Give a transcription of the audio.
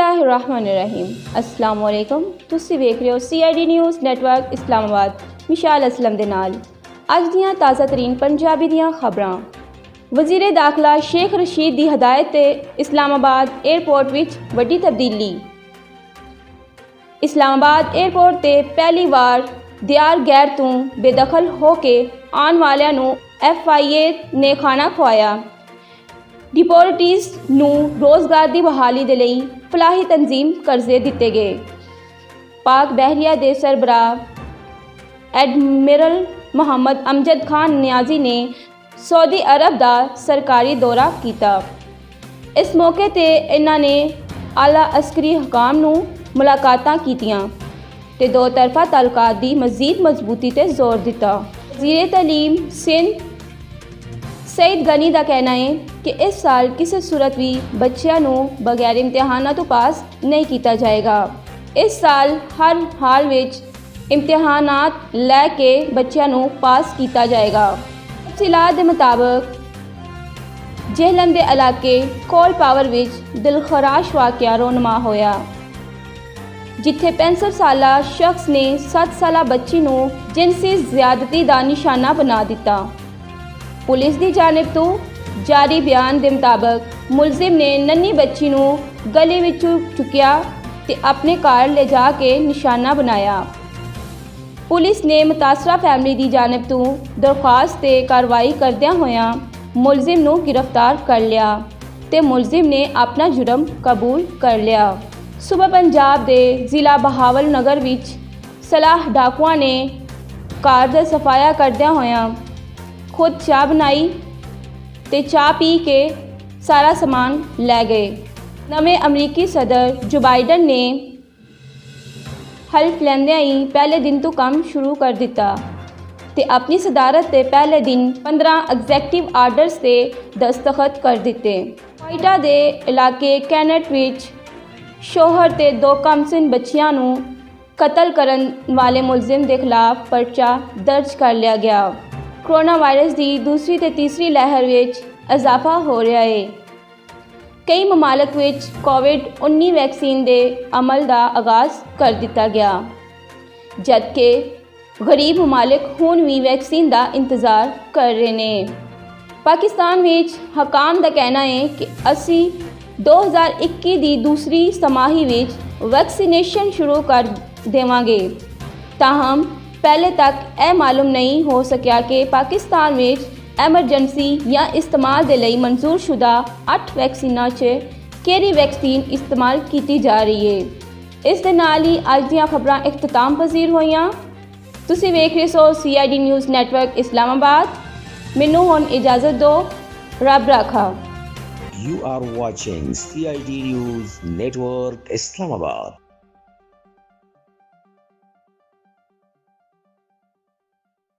बिस्मिल्लाहिर्रहमानिर्रहीम। अस्सलाम वालेकुम। तुसी वेख रहे हो CID news network Islamabad. Mishal Aslam दे नाल अज दियां ताज़ा तरीन पंजाबी दियां खबरां। वज़ीर दाखिला शेख रशीद दी हदायत ते इस्लामाबाद एयरपोर्ट विच वड्डी तब्दीली। इस्लामाबाद एयरपोर्ट ते पहली वार दियार गैर तों बेदखल हो के आने वालियां नूं FIA ने खाना खवाया। डिपोर्टीज़ नूं रोज़गार दी बहाली दे लई फलाही तंजीम कर्जे दिते गए। पाक बहरिया दे सरबराह एडमिरल मोहम्मद अमजद खान नियाजी ने सऊदी अरब दा सरकारी दौरा कीता। इस मौके ते इन्हां ने आला अस्करी हकाम नूं मुलाकातां कीतियां ते दो तरफा ताल्लुकात दी मज़ीद मजबूती ते जोर दिता। वज़ीर तालीम सिंध सईद गनी का कहना है कि इस साल किसी सूरत भी बच्चों नूं बगैर इम्तिहानां तो पास नहीं किया जाएगा। इस साल हर हाल विच इम्तिहानात लैके बच्चों नूं पास किया जाएगा। तफसीलात के मुताबिक जेहलम के इलाके कोल पावर विच दिलखराश वाक़या रोनमा होया, जिथे 65 साला शख्स ने 7 साला बच्ची नूं जिनसी ज़्यादती का निशाना बना दिता। पुलिस की जानिब तो जारी बयान के मुताबिक मुलजिम ने नन्ही बच्ची नूं गली विचों चुकिया ते अपने घर ले जाके निशाना बनाया। पुलिस ने मुतासरा फैमिली की जानिब तो दरख्वास्त ते कार्रवाई करदियां होया मुलजिम नूं गिरफ्तार कर लिया ते मुलजिम ने अपना जुर्म कबूल कर लिया। सुबह पंजाब के ज़िला बहावल नगर विच सलाह डाकुआ ने कार दा सफाया करदियां होया खुद चाह बनाई ते चाह पी के सारा समान लै गए। नवे अमरीकी सदर जो बाइडन ने हल्फ लैंदियां ही पहले दिन तो काम शुरू कर दिता ते अपनी सदारत के पहले दिन 15 एग्जैक्टिव आर्डर्स से दस्तखत कर दिते। कोयटा के इलाके कैनेट विच शोहर ते 2 कमसिन बच्चियां नूं कतल करन वाले मुलजिम के खिलाफ पर्चा दर्ज कर लिया गया। कोरोना वायरस की दूसरी ते तीसरी लहर विच इजाफा हो रहा है। कई ममालिक विच कोविड-19 वैक्सीन के अमल का आगाज़ कर दिता गया, जबकि गरीब ममालिक हुण भी वैक्सीन का इंतज़ार कर रहे हैं। पाकिस्तान विच हकाम का कहना है कि असी 2021 की दूसरी समाही विच वैक्सीनेशन शुरू कर देवांगे। ताहम पहले तक यह मालूम नहीं हो सकिया कि पाकिस्तान में एमरजेंसी या इस्तेमाल के लिए मंजूर शुदा 8 वैक्सीनां च केड़ी वैक्सीन इस्तेमाल की जा रही है। इस दे नाल ही अज दीयां खबरां इख्तिताम पजीर होईयां। तुसीं वेख रहे हो CID न्यूज़ नेटवर्क इस्लामाबाद। मैनूं हुण इजाज़त दो, रब राखा। You are watching CID News Network Islamabad.